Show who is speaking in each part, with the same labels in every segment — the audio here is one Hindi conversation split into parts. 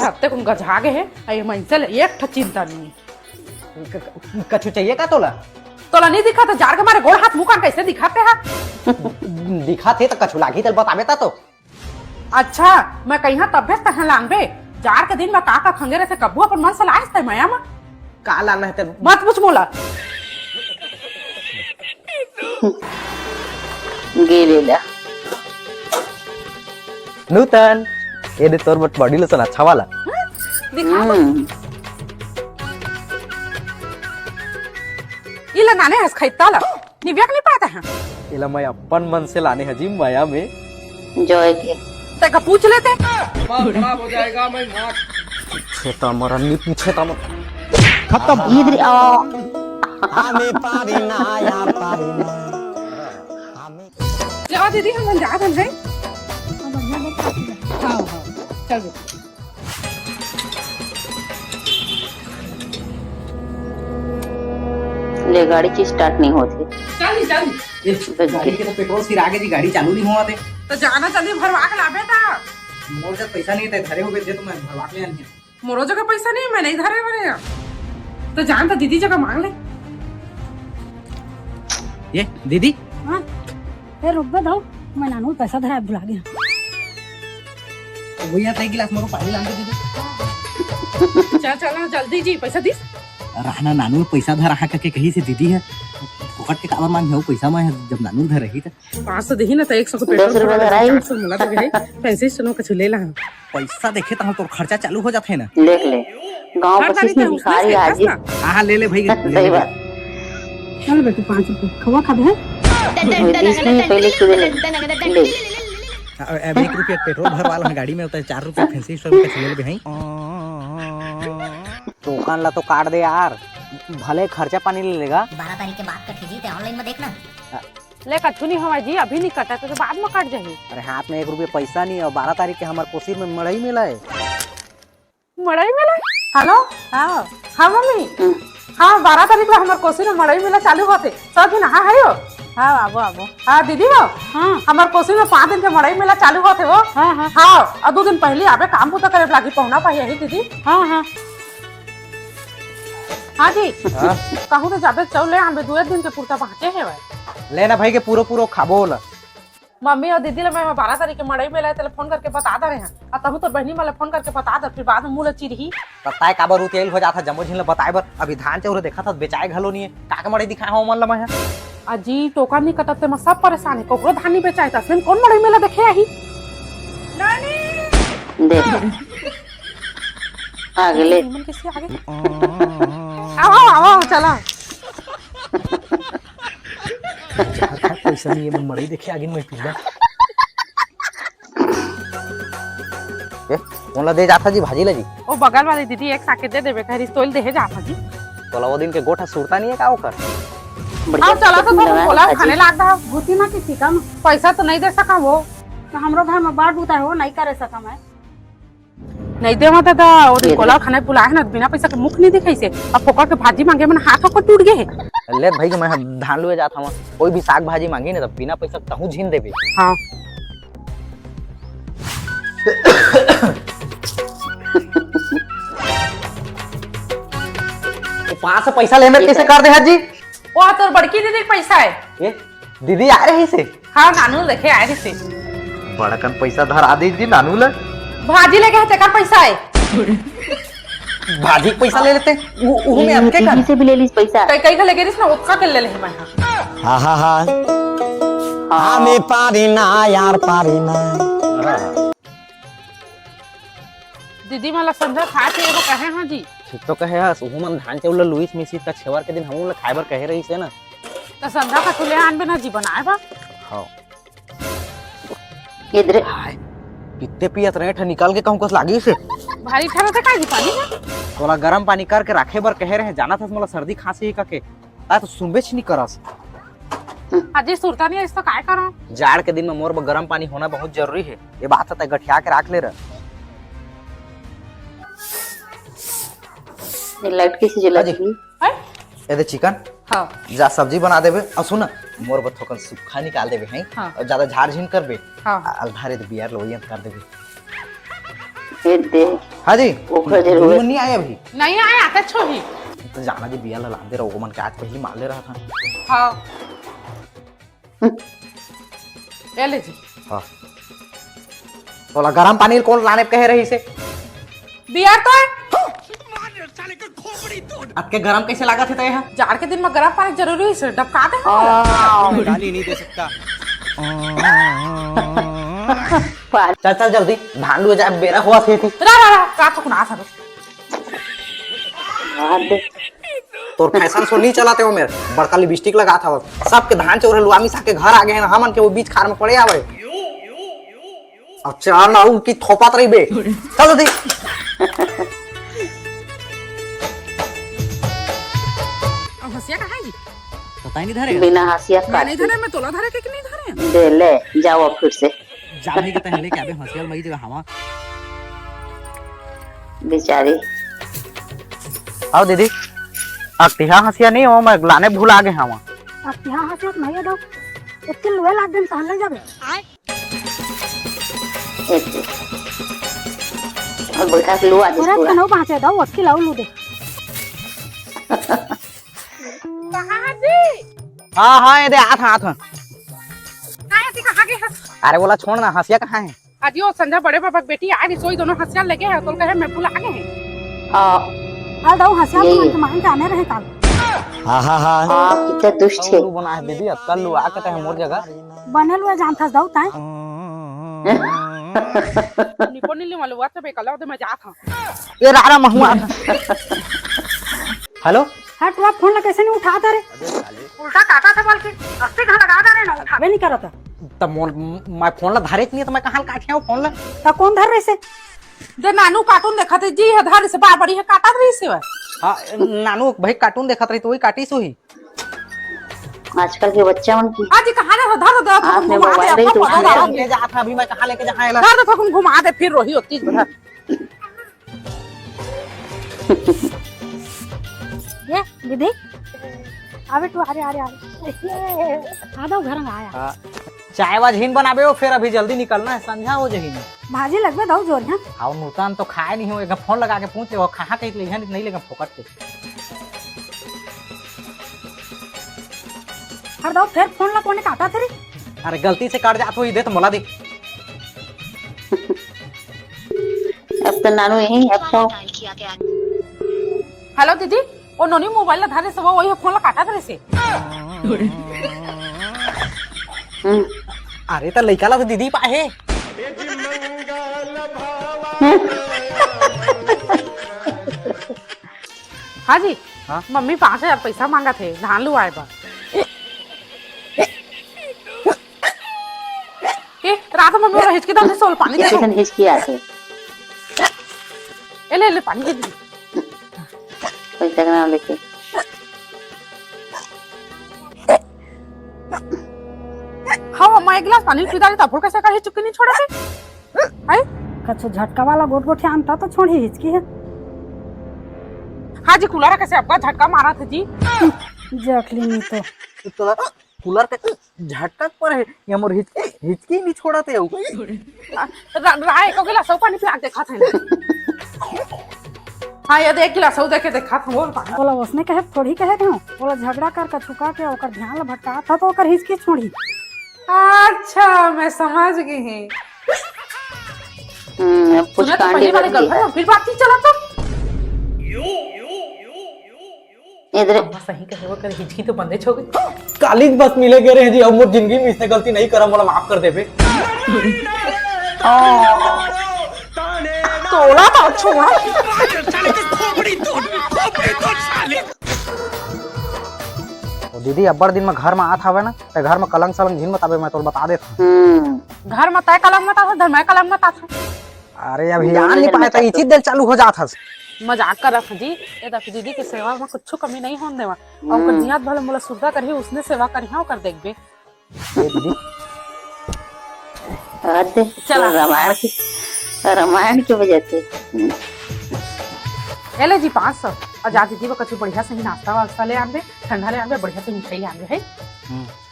Speaker 1: हफ्ते कुन गझा गए है ये मंचल एक ठो चिंता नहीं
Speaker 2: कछु चाहिए का तोला?
Speaker 1: तोला नहीं दिखा तो जार के मारे गोड़ हाथ मुंह कान कैसे दिखाते हैं?
Speaker 2: दिखा थे तो कछु लागी तल बताबे ता तो।
Speaker 1: अच्छा मैं कहीं तबियत कहाँ लांबे जार के दिन में का खंगे रहे कब्बू अपन मन से लायस थे मया में
Speaker 2: का लाना है ते
Speaker 1: मत पूछ मोला
Speaker 3: गेलेला
Speaker 2: नूतन ये दे तोर बॉडी लोशन अच्छा वाला
Speaker 1: दिखा इला नाने हंस खैता ला निव्या नहीं पाता है
Speaker 2: इला मैं अपन मन से लाने हजी माया में
Speaker 3: जॉय के
Speaker 1: तेका पूछ लेते
Speaker 2: खराब हो जाएगा मैं मार छेता मरन नहीं पूछे ता मत
Speaker 3: खत्म इधर आओ
Speaker 2: हमें पारी ना यार पारी ना
Speaker 1: जा दीदी हम जा रहे हैं हाँ हाँ चल
Speaker 3: ले गाड़ी की स्टार्ट नहीं होती
Speaker 1: चल चल
Speaker 2: गाड़ी के तो पेट्रोल सिर आगे जी गाड़ी चालू नहीं हुआ थे
Speaker 1: तो जाना जल्दी भरवा के लाबे था
Speaker 2: मोर जब पैसा नहीं थे धरे हो गए थे तो मैं भरवा के आनी है
Speaker 1: मोरो जगह पैसा नहीं मैं नहीं धरे मेरे तो जान तो दीदी जगह मांग ले
Speaker 2: ये दीदी
Speaker 4: हाँ ए रुक बे दो मैं नानू पैसा धरा भुला गया
Speaker 2: वो यहाँ तय गिलास मोरो पानी लाने दीदी
Speaker 1: चल चल जल्दी जी पैसा दी
Speaker 2: रहना नानू पैसा धर रहा करके कहीं से दीदी है फुकट के काबर मांग है पैसा मैं जब नानू धर रही था
Speaker 1: 500 देही ना तो 100 के पेट्रोल
Speaker 3: 10 रुपया धराई।
Speaker 1: 400 मिला तो गए पैसे सुनो कुछ ले ला
Speaker 2: पैसा देखे तो तो खर्चा चालू हो जाते है ना
Speaker 3: देख ले गांव पच्चीस में भिखारी आज
Speaker 2: हाँ ले ले भाई
Speaker 3: सही बात
Speaker 4: चल बेटू 5 रुपए खवा खा दे
Speaker 3: 30 में पहले सुबह ले
Speaker 2: 1 रुपया पेट्रोल भरवा ला गाड़ी में होता है 4 रुपया फैंसी स्टोर में चले ले भाई दुकान ला तो काट दे यार भले खर्चा पानी ले लेगा
Speaker 5: 12 तारीख के बाद कट लीजिए ऑनलाइन में देखना
Speaker 1: ले कछु नहीं हवा जी अभी नहीं कटा तो बाद में कट जाही
Speaker 2: अरे हाथ में 1 रुपया पैसा नहीं और 12 तारीख के हमारे कोसिर में मड़ई मिला है
Speaker 1: मड़ई मिला हेलो हाँ हाँ मम्मी हाँ 12 तारीख को हमारे कोसी में मड़ई मिला चालू होते सब दिन हाँ है हाँ आबो आबो हाँ दीदी वो हाँ हमारे कोसी में 5 दिन के मड़ई मेला चालू होते वो हाँ हाँ हाँ और 2 दिन पहले आबे काम पुता करे लागी पहुना पाई यही दीदी हाँ हाँ हाँ जी कहूँ तो जाबे चल ले हमें 2 दिन के पूर्ता पहुँचे है
Speaker 2: लेना भाई के पूरा खाबो ला
Speaker 1: मम्मी और दीदी मैं 12 तारीख के मड़ई में लाए तेरे फोन करके बता दे रहे हैं और तहु तो बहनी वाले फोन करके बता दे फिर बाद में मुँह चिरही
Speaker 2: पता है काबर उतेल हो जाता जमो झिन बताए बर अभी धान चाउर देखा था बेचाए घलो नहीं है काके मड़ई दिखाए हो मन ला मैं
Speaker 1: अजी टोका नहीं कटते मैं सब परेशान है कोकरो धान नहीं बेचाए था फिर कौन मड़ई मेला देखे आई नानी
Speaker 3: देख अगले
Speaker 1: किसी आगे आओ आओ चला
Speaker 2: पैसा नहीं है मड़ई देखे आगे मैं पीला ए कौन ला दे जाता जी भाजी ला जी
Speaker 1: ओ बगल वाली दीदी एक साके दे देबे कहरी तोल दे जाता जी
Speaker 2: तोला वो दिन के गोठा सुरता नहीं है का ओकर
Speaker 1: हां चला तो तुम बोला खाने लागदा
Speaker 4: भूती मां की कम
Speaker 1: पैसा तो नहीं दे सका वो
Speaker 4: तो हमरो घर में बाढ़ बुता हो नहीं करे सका मैं
Speaker 1: नहीं दे मत दादा और कोला खाने बुलाए ना बिना पैसा के मुख नहीं दिखाई से अब पोका के भाजी मांगे मन हाथ को टूट गए
Speaker 2: ले भाई के मैं धान लुए जाता हूं कोई भी साग भाजी मांगी ना तो बिना पैसा तहु झीन देबे
Speaker 1: हां
Speaker 2: तो 500 पैसा ले में कैसे कर दे हाजी
Speaker 1: वो तोर बड़की दीदी के पैसा है
Speaker 2: ये दीदी आ रही से
Speaker 1: हां नानू देखे आए से
Speaker 2: बड़कन पैसा धर आ दी नानू ले
Speaker 1: भाजी लेके है का पैसा है
Speaker 2: भाजी पैसा ले लेते वो में हमके कर
Speaker 3: से भी ले ली पैसा
Speaker 1: कई कई का लेके रिस ना उसका के ले ले मैं
Speaker 2: हा हा हा हमें पारी ना यार पारी ना
Speaker 1: दीदी मला संध्या खा के एगो कहे हां जी
Speaker 2: ठीक तो कहे हस वो मन धान चावल लुइस मिसी का छेवर के दिन हम खाइबर कहे रही से ना
Speaker 1: तो संध्या का तुले आन बिना जी बनाए बा
Speaker 2: हां
Speaker 3: इधर
Speaker 2: कितने पियत रहे ठ निकाल के कहूं कस लागी से
Speaker 1: भारी ठहरा था काई पानी में
Speaker 2: तोला गरम पानी करके रखे बर कहे रहे जाना था मोला सर्दी खांसी ही काके आ तो सुनबेच नहीं करस
Speaker 1: अजी सुरता नहीं इसको काय करो
Speaker 2: जाड़ के दिन में मोर गरम पानी होना बहुत जरूरी है ये बात है गठिया के रख ले रहा
Speaker 3: लाइट कैसे जला दी
Speaker 1: है
Speaker 2: ये दे चिकन
Speaker 1: हां
Speaker 2: जा सब्जी बना देबे और सुन मोर बथोकन सूखा निकाल देबे हैं
Speaker 1: हाँ।
Speaker 2: और ज्यादा झाड़ झीन करबे
Speaker 1: हां
Speaker 2: अलधारे दे बियार लोयन कर देबे
Speaker 3: हे दे
Speaker 2: हाँ जी
Speaker 3: ओकर जरूरत
Speaker 2: नहीं आए अभी
Speaker 1: नहीं आया आते छो ही
Speaker 2: तो जाना जी बिया ला दे रहो मन के आज पहली मार ले रहा था
Speaker 1: हाँ ले लीजिए
Speaker 2: हाँ बोला गरम पानी कौन लाने कह रही से
Speaker 1: बियर तो है
Speaker 2: आपके गरम कैसे लगा थे तो यहाँ
Speaker 1: जाड़ के दिन में गर्म पानी जरूरी है सर डबका दे
Speaker 2: गाली नहीं दे सकता
Speaker 3: पानी
Speaker 2: चल चल जल्दी धान लुए जाए बेरा हुआ थे थी
Speaker 1: रा का तो कुना था
Speaker 3: दे
Speaker 2: तो फैशन शो नहीं चलाते हो मेरे बड़का लिपस्टिक लगा था सबके धान चोरे लुआमी सा के घर आ गए हैं हमन के वो बीच खार में पड़े आवे अब चार ना उनकी थोपात रही बे चल जल्दी
Speaker 1: अब हंसिया कहाँ है जी
Speaker 2: पता ही नहीं धरे
Speaker 3: बिना हंसिया
Speaker 1: मैं
Speaker 3: काट
Speaker 1: नहीं धरे मैं तोला धरे के नहीं धरे
Speaker 3: दे ले जाओ अब फिर से
Speaker 2: जाने के पहले क्या बे हंसियल मई जगह हवा
Speaker 3: बेचारी
Speaker 2: आओ दीदी अब तिहा हंसिया नहीं हो मैं लाने भूल आ गए हवा
Speaker 4: अब यहाँ हंसे नहीं दो इतने लुए लाग दिन सहन लग जाबे
Speaker 3: हे दे और बैठा के लुआ दे
Speaker 4: पूरा
Speaker 3: पूरा
Speaker 4: कनो पहुंचे दो उसकी लाऊ लू दे
Speaker 1: कहाँ जी
Speaker 2: हाँ हाँ ये दे आठ
Speaker 1: आया थी कहाँ के
Speaker 2: अरे बोला छोड़ ना हंसिया कहाँ है
Speaker 1: आज यो संध्या बड़े पापा की बेटी आ गई सोई दोनों हंसिया लगे हैं तो कहे मैं भूल आ गए हैं
Speaker 3: हाँ
Speaker 4: आ दो हंसिया
Speaker 3: यही
Speaker 4: तो
Speaker 3: है।
Speaker 4: मन के मान के आने रहे काल
Speaker 2: हाँ हाँ हाँ
Speaker 3: हाँ कितना दुष्ट है
Speaker 2: बना है दीदी अब कल लुआ के है मोर जगह
Speaker 4: बने लुए जान था दो ताए
Speaker 1: निको नीली मालूम हुआ तो बेकला तो मैं जा था
Speaker 2: ये रारा महुआ हेलो
Speaker 4: हाँ तू फोन ला कैसे नहीं उठाता रे
Speaker 1: उल्टा काटा था बल्कि 80 घंटा लगा दे रहे ना उठा
Speaker 4: अबे नहीं करता
Speaker 2: तब मैं फोन ला धारे नहीं तो मैं कहाँ काटे हूँ फोन ला
Speaker 4: तो कौन धर रहे से
Speaker 1: जे नानू कार्टून देखा थे जी है धार से बार बड़ी है काटा रही से वह
Speaker 2: हाँ नानू भाई कार्टून देखा रही तो वही काटी सो ही
Speaker 3: आजकल के बच्चा उनकी
Speaker 1: आज कहाँ ने धर धर
Speaker 3: आपने
Speaker 1: घुमा
Speaker 3: मोबाइल
Speaker 1: दे
Speaker 3: नहीं तो
Speaker 1: अपना
Speaker 3: उठा
Speaker 1: पता
Speaker 3: लिया।
Speaker 2: ले जा था अभी मैं कहाँ लेके जहाँ
Speaker 1: धर दे तुम घुमा दे फिर रोही होती है
Speaker 4: ये दीदी अबे तू अरे अरे अरे आ दो घर में आया
Speaker 2: चाय वाज हिन बनाबे हो फिर अभी जल्दी निकलना है संध्या हो जही
Speaker 4: भाजी लगवे दो जोर है
Speaker 2: हाँ नूतन तो खाए नहीं हो एक फोन लगा के पूछ ले कहाँ कहीं ले नहीं लेगा फोकट के
Speaker 4: हर दो फिर फोन ला कोने काटा थे रे
Speaker 2: अरे गलती से काट जात हो दे तो मोला दे
Speaker 3: अब तो नानू यही है फोन
Speaker 1: हेलो दीदी ओ नोनी मोबाइल ला धारे से वो वही फोन ला काटा धरे से
Speaker 2: अरे तो लड़का ला तो दीदी पाए
Speaker 1: हाँ जी
Speaker 2: हाँ?
Speaker 1: मम्मी 5000 पैसा मांगा थे धान लू आए बा रात में मम्मी हिचकी दो सोल पानी दे
Speaker 3: किसी हिचकी आते
Speaker 1: ले ले पानी दे दी
Speaker 3: पैसा का नाम लेके
Speaker 1: हाँ मम्मा एक गिलास पानी पी डाले तब कैसे कर चुक्की नहीं छोड़ा थे हाय
Speaker 4: कच्चो झटका वाला गोट गोटे आनता तो छोड़ी हिचकी है
Speaker 1: हाँ जी कूलर कैसे आपका झटका मारा था जी
Speaker 4: जखली नहीं तो
Speaker 2: कूलर के झटक पर है ये मोर हिचकी नहीं छोड़ाते हो
Speaker 1: राय को गिलास पानी पिला देखा था हाँ ये एक गिलास देखे देखा था बोल पानी
Speaker 4: बोला उसने कहे थोड़ी कहे क्यों बोला झगड़ा कर कछुका के ओकर ध्यान भटका था तो ओकर हिचकी छोड़ी
Speaker 1: अच्छा मैं समझ गई
Speaker 3: अब कुछ
Speaker 1: सुना तो
Speaker 3: कांडे
Speaker 1: पहली वाले
Speaker 3: कर दी
Speaker 1: गर्लफ्रेंड फिर बात नहीं चला तो
Speaker 3: इधर
Speaker 1: अम्मा सही कहे वो कर हिचकी तो बंदे छो गई
Speaker 2: काली बस मिले गए रहे जी अब मोर जिंदगी में इसने गलती नहीं करा मोला माफ कर दे बे
Speaker 1: तोड़ा तो छोड़ा
Speaker 2: दीदी अब्बर दिन में घर में आत हवे ना तो घर में कलंग सलंग झिन बताबे मैं तो बता देता
Speaker 1: घर में तय कलम मत था घर में कलम मत था
Speaker 2: अरे अभी जान नहीं पाए तो इसी दिल चालू हो जात हस
Speaker 1: मजाक कर रख जी ये देखो दीदी की सेवा में कुछ कमी नहीं होने देवा और ओकर जियात भले मोला सुविधा करही उसने सेवा करही ओकर देखबे
Speaker 2: ये दीदी
Speaker 3: आते
Speaker 1: चला।
Speaker 3: रामायण की वजह से
Speaker 1: ए ले जी 500 और जा दीदी को कुछ बढ़िया से ही नाश्ता वास्ता ले आंबे ठंडा ले आंबे बढ़िया से मिठाई ले आंबे है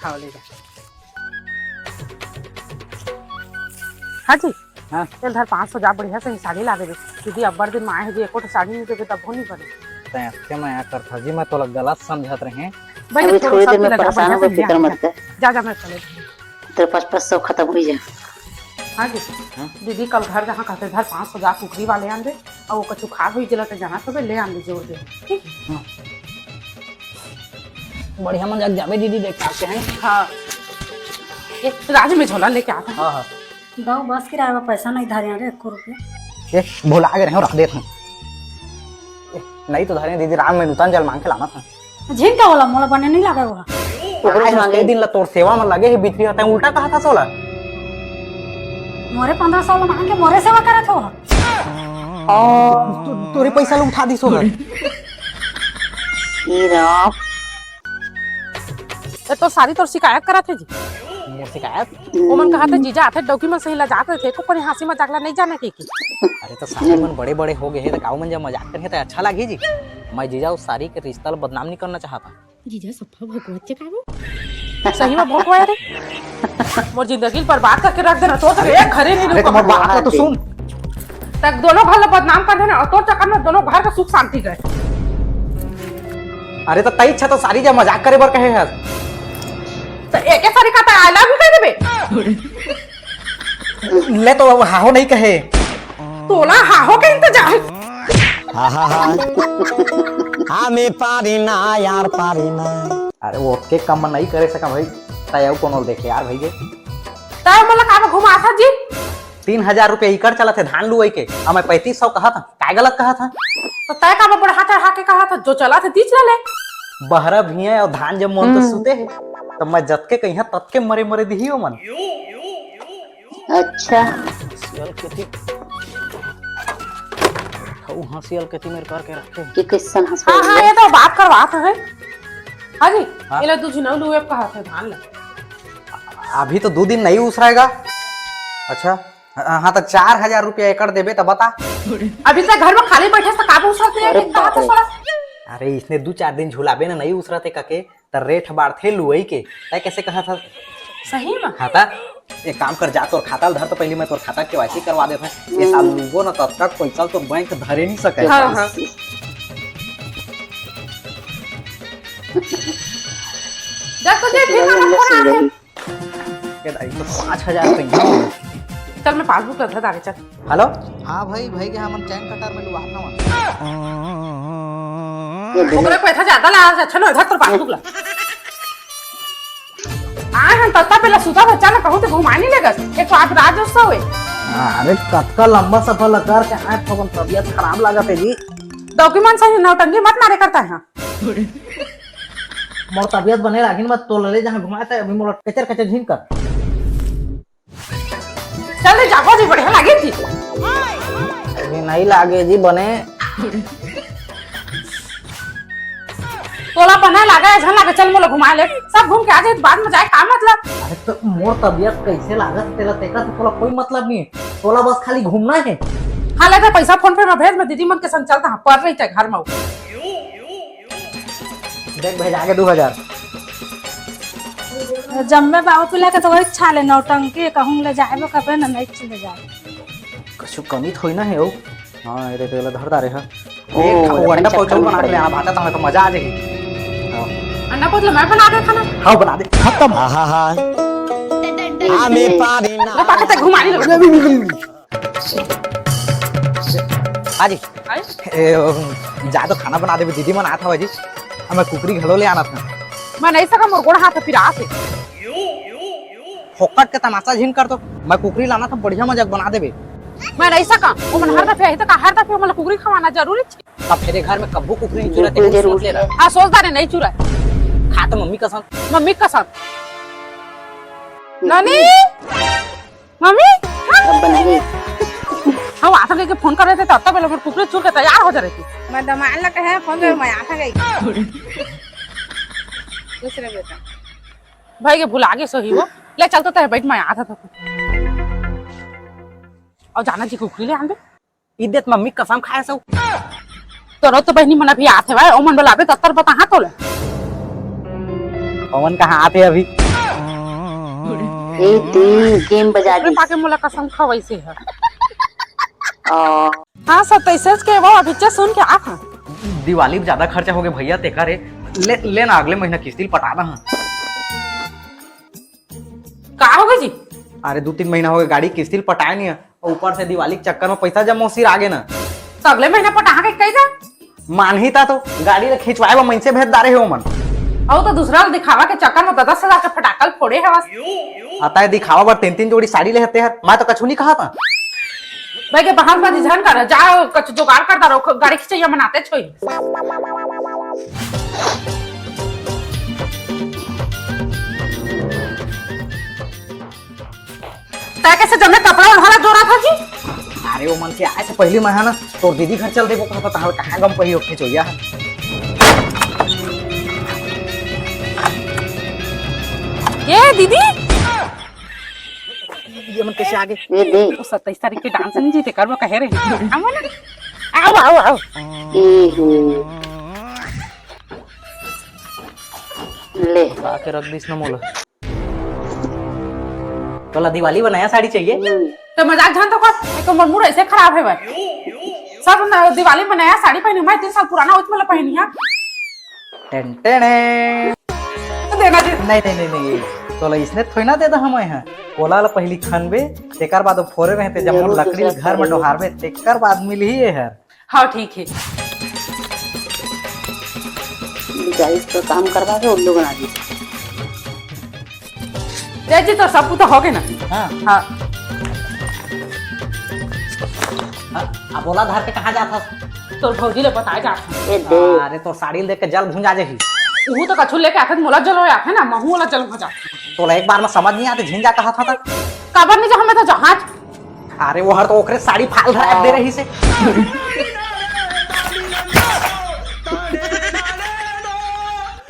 Speaker 1: हाँ ले जा हाँ जी
Speaker 2: हाँ।
Speaker 1: चल धर 500 जा बढ़िया से ही साड़ी ला देबे दीदी अब्बर दिन माए है जी एको साड़ी नहीं देबे तब हो नहीं बने
Speaker 2: तै के मैं कर था जी मैं तो गलत समझत रहे
Speaker 1: भाई
Speaker 3: अभी थोड़ी देर में
Speaker 1: लगा,
Speaker 3: परेशान हो
Speaker 1: बढ़िया
Speaker 3: गए,
Speaker 1: से
Speaker 3: फिक्र
Speaker 1: लिया।
Speaker 3: मत कर।
Speaker 1: जा जा मैं चले
Speaker 3: तेरे पास 500 खत्म हो जा।
Speaker 1: हाँ जी दीदी कल घर जहाँ कहते धर 500 जा कुकरी वाले आन दे और वो कछु खा हुई जला तो जहाँ सब ले आन दे जोड़ दे ठीक
Speaker 2: बढ़िया मजाक जावे दीदी देख सकते हैं।
Speaker 1: हाँ ये राज में झोला लेके आता है
Speaker 2: हाँ हाँ
Speaker 4: गाँव बस किराया में पैसा नहीं धारे रे 1 रुपया।
Speaker 2: ये भुला गए रहे रख देते हैं नहीं तो धरे दीदी राम में नूतन जल मांग के लाना था
Speaker 4: झीन का वाला मोला बने नहीं लगा हुआ
Speaker 2: अगले दिन ला तोर सेवा में लगे ही बिक्री होता है उल्टा कहा था सोला
Speaker 4: मोरे 1500 मांग के मोरे सेवा करत हो
Speaker 2: तोरे पैसा लो उठा दी सोला
Speaker 3: ई राम
Speaker 1: तो सारी तोर शिकायत करा थे जी
Speaker 2: मोर शिकायत
Speaker 1: ओमन कहा था जीजा आथे डॉक्यूमेंट सही ला जाते थे को पर हंसी मजाक ला नहीं जाने की
Speaker 2: अरे तो सारे मन बड़े बड़े हो गए हैं तो गाँव में जब मजाक करे तो अच्छा लगे जी मैं जीजा उस सारी के रिश्ता ला बदनाम नहीं करना चाहता
Speaker 1: जीजा सफा भगवत चकाबो सही में भोग रे मोर जिंदगी बर्बाद करके रख देना तो एक घरे नहीं
Speaker 2: अरे
Speaker 1: रुको
Speaker 2: तुम्हारी बात तो सुन
Speaker 1: तक दोनों घर ला बदनाम कर देना और तो चक्कर में दोनों घर का सुख शांति गए
Speaker 2: अरे तो तई अच्छा तो सारी जब मजाक करे बर कहे है
Speaker 1: तो एक सारी का आई लव यू कह देबे
Speaker 2: ले तो अब हाहो नहीं कहे
Speaker 1: तोला हाहो के इंतजार
Speaker 6: हमें पारी ना यार पारी ना।
Speaker 2: अरे वो के कम नहीं करे सका भाई तय कोनो देखे यार भाई
Speaker 1: तय मतलब का घुमा था जी
Speaker 2: 3000 रुपए इकड़ चला थे धान लुआई के अब मैं 3500 कहा था क्या गलत कहा था
Speaker 1: तो तय का बड़ा हाथ चढ़ा के कहा था जो चला था तीच ले
Speaker 2: बहरा भी है और धान जब मन तो सुते है तो मैं जत के कहीं तत के मरे मरे दी हो मन
Speaker 3: अच्छा
Speaker 2: सियल के थी हाँ सियल के थी मेरे करके रखे
Speaker 3: कि किसन हंस
Speaker 1: हाँ हाँ ये तो बात करवा था है हाँ जी
Speaker 2: हाँ?
Speaker 1: ये ले तुझे ना लुए कहा था धान ले
Speaker 2: अभी तो 2 दिन नहीं उसराएगा अच्छा हाँ तो 4000 रुपया एकड़ देबे तो बता
Speaker 1: अभी तक घर में खाली बैठे से काबू उसका
Speaker 3: अरे बाप रे।
Speaker 2: अरे इसने 2-4 दिन झुलाबे ना नहीं उसराते कके तो रेट बाढ़ थे लुआई के तय कैसे कहा था
Speaker 1: सही में
Speaker 2: खाता एक काम कर जा तोर खाता धर तो पहले मैं तोर खाता केवाईसी करवा देता ये साल लूगो ना तब तक पैसा तो बैंक धरे नहीं सके
Speaker 1: हाँ हाँ देख तुझे फिर हमारा फोन आ है
Speaker 2: ये दाई तो 5000 रुपया
Speaker 1: चल मैं पासबुक रख दागे चल
Speaker 2: हेलो हाँ भाई के हम चैन कटार में लुआ था
Speaker 1: ओकरे पैसा ज्यादा ला अच्छा ना इधर तो पासबुक ला आए हम तत्ता पहले सुधा बच्चा ना कहूं तो घुमानी लेगा एक तो आज राजोत्सव है
Speaker 2: अरे कतका लंबा सफर कर के आए तो तबीयत खराब लागत है जी
Speaker 1: डॉक्यूमेंट सही नौटंकी मत मारे करता है
Speaker 2: मोर तबीयत बने लागिन मत तो ले जहां घुमाए थे अभी मोर कचर कचर झिन कर
Speaker 1: चल रे जागो जी बढ़िया लागे थी
Speaker 2: अभी नहीं लागे जी बने
Speaker 1: तोला बना लगा है झन लगा चल मोला घुमा ले सब घूम के आ जाए बाद में जाए का मतलब
Speaker 2: अरे तो मोर तबीयत कैसे लागत तेरा तेका तो तोला कोई मतलब नहीं है तोला बस खाली घूमना है
Speaker 1: हाँ लगा पैसा फोन पे में भेज मैं दीदी मन के संग चलता हूं पढ़ रही थे घर में
Speaker 2: देख भेज आगे 2000
Speaker 4: जम्मे बाबू पिला के तो वही छा ले नौटंकी कहूं ले जाएबो कपड़े ना नहीं चले जाए
Speaker 2: कछु कमी थोड़ी ना है ओ हां रे तेला धरदा रे एक वो अंडा पौचल बना के ले आना भाता तो मजा आ जाएगी
Speaker 1: अंडा पोतला मैं बना दे खाना
Speaker 2: हां बना दे खत्म
Speaker 6: आहा हा हमें पारी ना
Speaker 1: ले पाके ते घुमानी लगा
Speaker 2: हाजी जा तो खाना बना दे दीदी मन आया था जी हमें कुकरी घलो ले आना था
Speaker 1: मैं नहीं सका मोर गोड़ हाथ फिर आसे
Speaker 2: फोकट के तमाशा झिन कर तो मैं कुकरी लाना था बढ़िया मजाक बना देबे
Speaker 1: मैं नहीं सका वो मन हर दफे तो हर दफे मतलब कुकरी खवाना जरूरी छे
Speaker 2: अब मेरे घर में कब्बू कुकरी नहीं चुरा
Speaker 3: बिल्कुल
Speaker 2: ते
Speaker 3: जरूर
Speaker 2: सोच ले रहा
Speaker 1: हां सोचदा रे नहीं चुरा
Speaker 2: खा तो मम्मी कसम
Speaker 1: मम्मी का साथ नानी मम्मी
Speaker 3: अब बनाइए
Speaker 1: हम आता लेके फोन कर रहे थे तब तक पहले कुकरी चुर के तैयार हो जा रही थी
Speaker 4: मैं दमान लगा है फोन पे मैं आता गई
Speaker 1: दूसरे बेटा भाई के भुला गए सही वो ले चलता था बैठ मैं आता था और जाना जी कुकरी ले आंबे
Speaker 2: इद्दत मम्मी कसम खाया सो
Speaker 1: तोरो तो बहनी मन भी आते भाई ओमन बोलाबे तत्तर पता हां तोले
Speaker 2: पवन कहाँ आते अभी
Speaker 3: ए दे गेम बजा
Speaker 1: अरे
Speaker 3: दी
Speaker 1: पाके मोला कसम खा वैसे है
Speaker 3: आ,
Speaker 1: हाँ 27 के वो अभी सुन के आख
Speaker 2: दिवाली में ज्यादा खर्चा हो गया भैया तेका रे ले ना अगले महीना किस्ती पटा रहा।
Speaker 1: का हो गई जी?
Speaker 2: अरे 2-3 महीना हो गए गाड़ी किस्ती पटाए नहीं है और ऊपर से दिवाली के चक्कर में पैसा जमा सिर आगे ना
Speaker 1: तो अगले महीना पटा के कैसा
Speaker 2: मान ही था तो गाड़ी खिंचवाए मन से भेजदारे हो मन
Speaker 1: और तो दूसरा दिखावा के चक्कर में 10,000 के फटाकल फोड़े है बस।
Speaker 2: आता है दिखावा पर 3-3 जोड़ी साड़ी ले हते यार मैं तो कछु नहीं कहा था
Speaker 1: भाई के बाहर बाजी झन कर जाओ कुछ जुगाड़ करता रहो गाड़ी खिंचैया मनाते छोई। तय कैसे जमने कपड़ा उन्होंने जोड़ा था जी?
Speaker 2: अरे वो मन के आए से पहले मैं है ना तो दीदी घर चल दे वो कहता था कहाँ गम पही ओके चोया है
Speaker 1: ये दीदी
Speaker 2: ये मन कैसे आगे
Speaker 3: ए दे
Speaker 1: 27 तारीख के डांस नहीं जीते कर वो कह रहे हैं आओ ना आओ आओ आओ
Speaker 3: ए ले
Speaker 2: आके रख दी इसने मोला तोला दिवाली बनाया साड़ी चाहिए
Speaker 1: तो मजाक जान तो कर एक मन मूड ऐसे खराब है भाई सब दिवाली में नया साड़ी पहनी मैं 3 साल पुराना उसमें पहनी है देना जी
Speaker 2: नहीं नहीं नहीं नहीं तोला इसने थोड़ी ना देता हम यहाँ कोला ला पहली खनबे तेकर बाद फोरे रहते जब मोर लकड़ी घर में डोहारबे तेकर बाद मिल ही है।
Speaker 1: हाँ ठीक है
Speaker 3: गाइस तो काम करवा के उल्लू बना दी
Speaker 1: जी तो सब तो हो गए ना।
Speaker 2: हाँ
Speaker 1: हाँ
Speaker 2: अब बोला धार के कहाँ जाता
Speaker 1: तो भौजी ले बताया जा
Speaker 3: ए दे
Speaker 2: अरे तो साड़ी लेके जल भुंजा जाही
Speaker 1: वो तो कछु लेके आते मोला जल हो आते ना महू वाला जल हो जा
Speaker 2: तोला एक बार में समझ नहीं आते झिंजा कहा था
Speaker 1: काबर नहीं जा हमें तो जहाज
Speaker 2: अरे वो हर तो ओकरे साड़ी फाल धरा दे रही से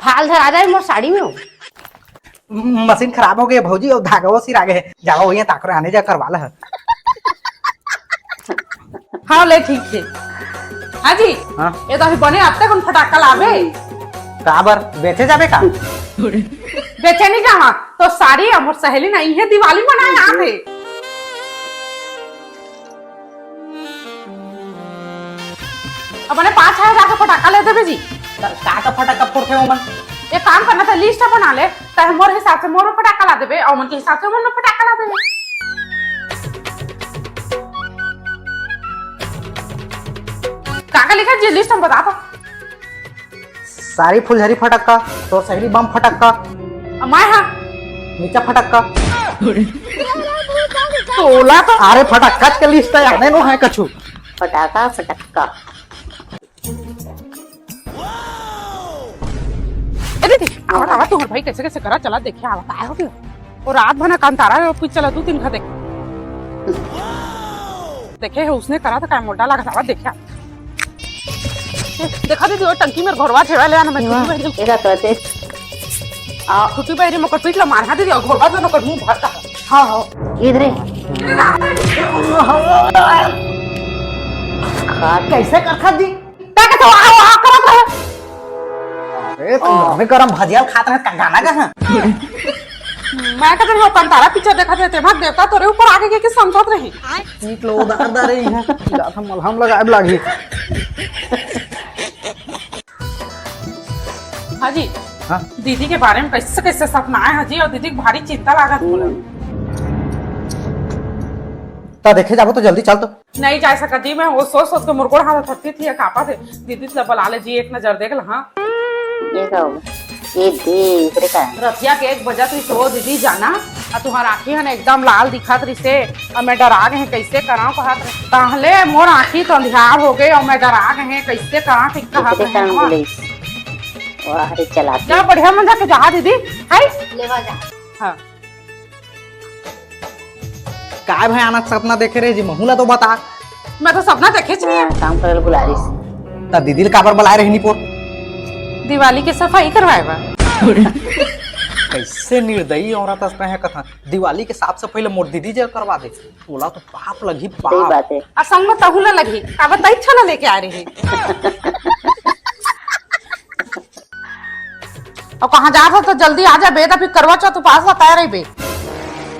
Speaker 1: फाल धर आ जाए मोर साड़ी में
Speaker 2: मशीन खराब हो गई भौजी और धागा वो सिर आ गए जाओ ये ताकर आने जा करवा ला
Speaker 1: हाँ ले ठीक है। हाँ जी
Speaker 2: हाँ
Speaker 1: ये तो अभी बने अब तक उन फटाका लावे
Speaker 2: काबर बेचे जाबे का
Speaker 1: बेचे नहीं जावा तो सारी अमर सहेली नहीं है दिवाली मनाए आते अपने 5,000 का फटाका ले देवे जी
Speaker 2: का फटाका फोड़ते हो मन
Speaker 1: एक काम करना था लिस्ट बना ले तो मोर हिसाब से मोर फटाका ला देवे और मन के हिसाब से मोर फटाका ला देवे काका लिखा जी लिस्ट हम बता दो
Speaker 2: सारी फुलझड़ी फटक्का तो सहेली बम फटक्का
Speaker 1: मैं हाँ
Speaker 2: नीचा फटक्का
Speaker 1: तोला तो
Speaker 2: अरे फटक्का के लिस्ट आने नो है कछु
Speaker 3: फटाका फटक्का
Speaker 1: अरे देख आवा आवा तुम्हारे भाई कैसे कैसे करा चला देखिए आवा काय हो गया और रात भर कांतारा कुछ चला 2-3 खा देखे है उसने करा था काय मोटा लगा था देखिए देखा दीदी वो टंकी में घोरवा छेड़ा ले आना मैं
Speaker 3: एका कहते
Speaker 1: आ छुट्टी पैरी मकर पीट ला मार दीदी और घोरवा तो नकर मुंह भरता हां हां
Speaker 3: इधर खा
Speaker 2: कैसे करखा दी
Speaker 1: क्या कहते हो आ करत रहे
Speaker 2: अरे तुम हमें गरम भजिया खाते हैं का गाना कहां
Speaker 1: मैं कहते हो कांतारा पिक्चर देखा थे भाग देवता तोरे ऊपर आगे के समझत रही
Speaker 2: ठीक लो उधार दे रही है जा हम मलहम लगाए लागी
Speaker 1: हाँ जी
Speaker 2: हाँ
Speaker 1: दीदी के बारे में कैसे कैसे सपना है हाजी और दीदी की भारी चिंता लागत बोला
Speaker 2: तो देखे जाबो तो जल्दी चल तो
Speaker 1: नहीं जा सका जी मैं वो सोच सोच के मुरगोड़ हाथ थकती थी कापा थे दीदी से बुला ले जी एक नजर देख ला हाँ
Speaker 3: ये का होगा ये दे इधर का
Speaker 1: रतिया के 1 बजे थी तो दीदी जाना और तुम्हारा आँखी है एकदम लाल दिखत रही से और मैं डरा गए कैसे करा कहत पहले मोर आँखी तो अंधियार हो गए और मैं डरा गए कैसे करा ठीक कहत
Speaker 3: इधर का पुलिस वाह रे चला
Speaker 1: क्या बढ़िया मजा के जा दीदी हाय लेवा जा हाँ
Speaker 2: काय भयानक सपना देखे रहे जी महूला तो बता
Speaker 1: मैं तो सपना देखे नहीं है
Speaker 3: काम करल गुलारिस
Speaker 2: ता दीदी काबर बुलाए रही पोर
Speaker 1: दिवाली के सफाई करवाएगा
Speaker 2: कैसे निर्दयी औरत है कथा दिवाली के साफ सफाई ले मोर दीदी जे करवा दे बोला तो पाप लगी
Speaker 3: सही
Speaker 2: पाप
Speaker 3: बात है
Speaker 1: असंग में तहुला लगी अब बताई छला लेके आ रही और कहाँ जा रहा तो जल्दी आ जा बेद अभी करवा चौथ पास बताया रही बे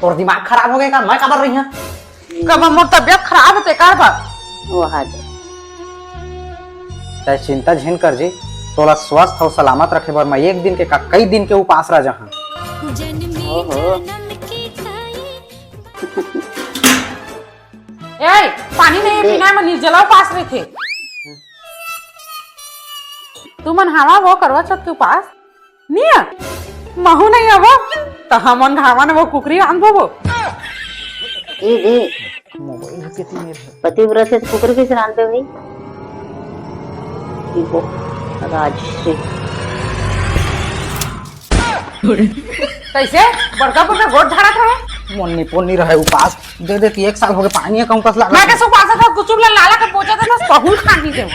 Speaker 2: तोर दिमाग खराब हो गया का? मैं कबर रही हूँ
Speaker 1: कब मोर तबियत खराब है तेकार बा
Speaker 3: वहाँ दे
Speaker 2: चाहे चिंता झेन कर जी, तोला स्वस्थ और सलामत रखे बर मैं एक दिन के का कई दिन के उपास रह जहाँ।
Speaker 3: ओहो
Speaker 1: ए पानी नहीं पीना, मैं निर्जला उपास रहे थे। तू मन हवा वो करवा छत के उपास नहीं है महू नहीं है वो तो हमन घावा ने वो कुकरी आंधो वो
Speaker 3: ये दे पतिव्रत है तो कुकर कैसे रांधते भाई? वो राजश्री
Speaker 1: कैसे बड़का बड़का गोद झाड़ा था
Speaker 2: मोन्नी पोन्नी रहे उपास दे दे कि 1 साल हो गए पानी कहूँ कस
Speaker 1: मैं कैसे उपास था कुछ लाला का पोचा था ना बहु खानी दे